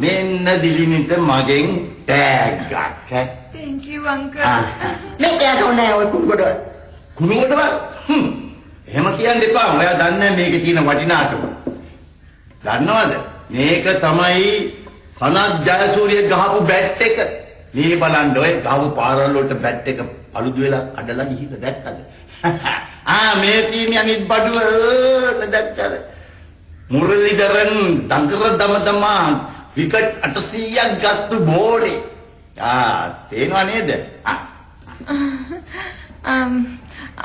මෙන්න දිලිනිට මගෙන් ටැග් එකක්. Thank you uncle. මේ එයාට ඕනේ ඔය කුණුගොඩ. කුණුගොඩව? එහෙම කියන්න එපා. ඔයා දන්නේ මේකේ තියෙන වටිනාකම. දන්නවද? මේක තමයි සනත් ජයසූරිය ගහපු බැට් එක. මේ බලන්න ඔය ගහපු පාරවල් වලට බැට් එක අලුදු වෙලා අඩලා ගිහින් දැක්කද? මේ තියෙන අනිත් බඩුව දැක්කද? මුරලිදරන් දඟර දම විකට් 800ක් ගත්තු බෝලේ. තේනව නේද?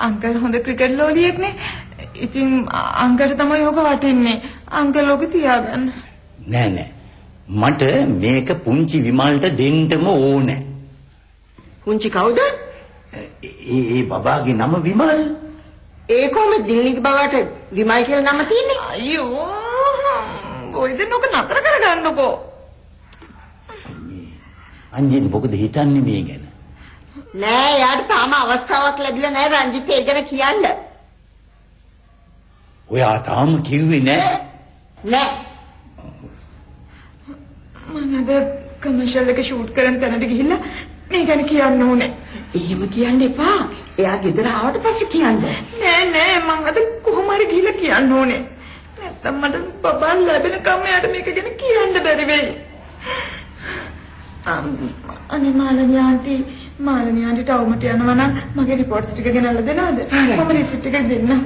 අංකල් හොඳ ක්‍රිකට් ලෝලියෙක් නේ. ඉතින් අංකල්ට තමයි යෝග වටින්නේ. අංකල් ලෝක තියාගන්න. නෑ. මට මේක පුංචි විමල්ට දෙන්නම ඕනේ. පුංචි කවුද? ඒ බබාගේ නම විමල්. ඒ කොහොමද දිල්ලිගේ බබාට විමල් කියලා නම තියෙන්නේ? අයියෝ. ඔය දෙන්නක නතර කරගන්නකෝ. අංජින් මොකද හිතන්නේ මේ ගැන? නෑ යාට තාම අවස්ථාවක් ලැබිලා නෑ රංජිත් ඒ ගැන කියන්න. ඔයා තාම කිව්වේ නෑ? නෑ. මම අද කමර්ෂල් එක ෂූට් කරන් තැනට ගිහිල්ලා මේ ගැන කියන්න ඕනේ. එහෙම කියන්න එපා. එයා ගෙදර ආවට පස්සේ කියන්න. නෑ මං අද කොහොම හරි ගිහිල්ලා කියන්න ඕනේ. නැත්තම් මට බබා ලැබෙනකම් එයාට මේක ගැන කියන්න බැරි වෙයි. අනේ මාළනී ආන්ටිට අවුමට යනවා නම් මගේ රිපෝට්ස් ටික ගෙනල්ලා දෙනවද? මම රිසිට් එක දෙන්නම්.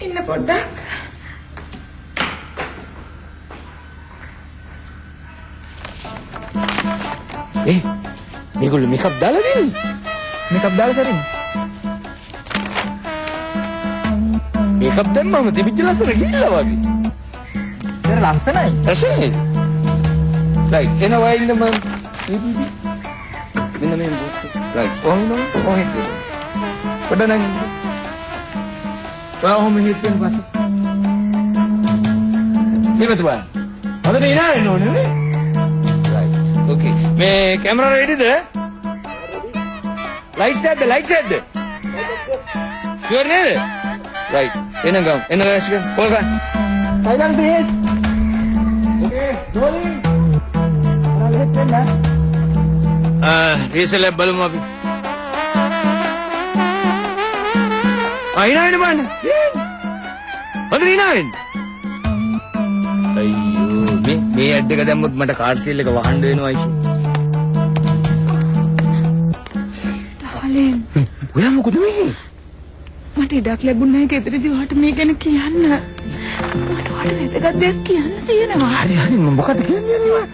ඉන්න පොඩ්ඩක්. මේගොල්ලෝ මේකප් දාලා දෙන්නේ. මේකප් දාලා සරින්. මේකප් දැම්මම තිබිච්ච ලස්සන ගිහිල්ලා වගේ. සර් ලස්සනයි. ලස්සනයි. රයිට් එනවා ඉන්න මම. මෙන්න මේ රයිට් ඔහෙත් පොඩ්ඩක් ඔහොම හිටින් පස්සේ. මේකද බා. හොඳට ඉනන්න ඕනේ නේ. Okay. මේ කැමරා රෙඩිද? ලයිට්ස් ඇද්ද? ෂුවර් නේද? රයිට්. එනගම්. ඇක්ෂන්. කොල් ගන්න. Silent please. Okay. රෝලින්. රාලෙත් වෙන්න. රීසල් බලමු අපි. අයිනාවෙන්න බලන්න. හොඳට ඉනාවෙන්න. අයියෝ මේ ඇඩ් එක දැම්මොත් මට කාඩ් සීල් එක වහන්න වෙනවා අයිෂි. ඩාලින්. ඔයා මොකද මේ? මට ඉඩක් ලැබුණ නැහැ ගෙදරදී ඔයාට මේ ගැන කියන්න. මට ඔයාට වැදගත් දෙයක් කියන්න තියෙනවා. හරි මොකක්ද කියන්නේ?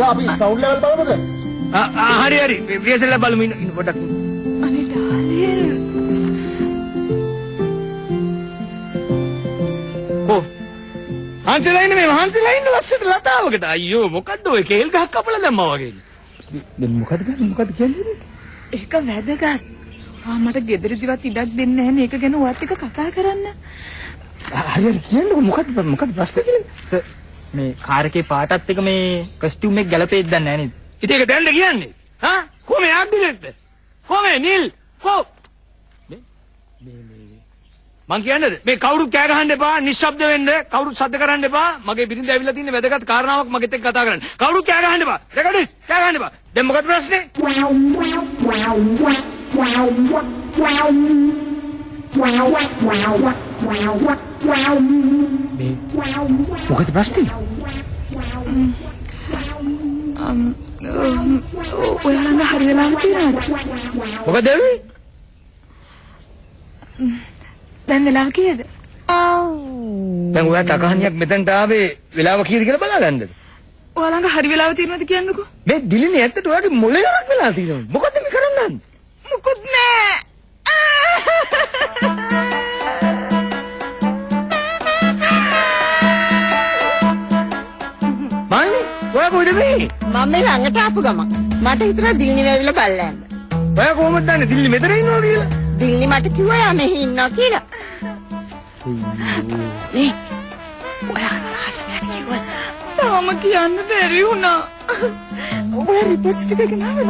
අපි සවුන්ඩ් ලෙවල් බලමුද? හරි රියසල් බලමු ඉන්න පොඩ්ඩක්. අනේ ඩාලින්. හාන්සිලා ඉන්නේ ලස්සට ලතාවකට. අයියෝ මොකද්ද ඔය කේල් ගහක් කපලා දැම්මා වගේ. දැන් මොකද කියන්නේ? ඒක වැදගත්. මට ගෙදරදිවත් ඉඩක් දෙන්නේ නැහැ නේ. ඒක ගැන ඔයත් එක්ක කතා කරන්න. හරි කියන්නකො මොකද්ද ප්‍රශ්නේ කියන්නේ? සර් මේ කාර් එකේ පාටත් එක මේ කස්ටියුම් එක ගැලපෙයිද දන්නේ නැහැ නේද? ඉතින් ඒක දැන්න කියන්නේ. කොහේ ආග්දිලෙත්? කොහේ නිල්? මං කියන්නේ මේ කවුරුත් කෑ ගහන්න එපා, නිශ්ශබ්ද වෙන්න, කවුරුත් සද්ද කරන්න එපා. මගේ බිරිඳ ඇවිල්ලා තියෙන වැදගත් කාරණාවක් මගෙත් එක්ක කතා කරන්න. කවුරුත් කෑ ගහන්න එපා. රෙකෝඩිස් කෑ ගහන්න එපා. දැන් මොකද ප්‍රශ්නේ? මොකද ප්‍රශ්නේ? ඔයාලා හරි වෙලාව තියනවාද? මොකද වෙන්නේ? දැන් වෙලාව කීයද? දැන් ඔයා තකහනියක් මෙතනට ආවේ වෙලාව කීයද කියලා බලාගන්නද? ඔයාලඟ හරි වෙලාව තියෙනවද කියන්නකෝ? මේ දිලිනේ ඇත්තට ඔයාගේ මොලේ ගමක් වෙලා තියෙනවා. මොකද්ද මේ කරන්නේ? මොකුත් නෑ. මම ඔයා කොහෙද මේ? මම මේ ළඟට ආපු ගමන් මට හිතුණා දිලිනේ වැවිලා බලලා යන්න. ඔයා කොහොමද දන්නේ දිලිනේ මෙතන ඉන්නවා කියලා? දිලිනේ මට කිව්වා යා මෙහි ඉන්නවා කියලා. නේ ඔයා රහසක් කිව්වා. තාම කියන්න බැරි වුණා. ඔයා රිපෝට්ස් ටික ගෙනාවද?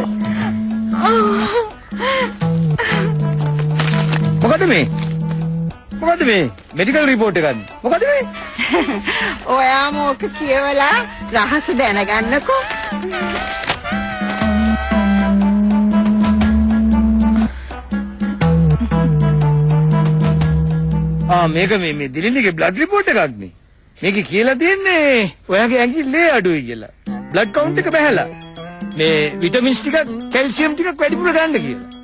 මොකද මේ? මොකද මේ මෙඩිකල් රිපෝට් එකක් මොකද මේ ඔයාම ඕක කියවලා රහස දැනගන්නකෝ. මේක මේ දිලින්දගේ බ්ලඩ් රිපෝට් එකක් නේ. මේකේ කියලා තියෙන්නේ ඔයාගේ ඇඟිල්ලේ අඩුයි කියලා. බ්ලඩ් කවුන්ට් එක බහැලා. මේ විටමින්ස් ටිකක් කැල්සියම් ටිකක් වැඩිපුර ගන්න කියලා.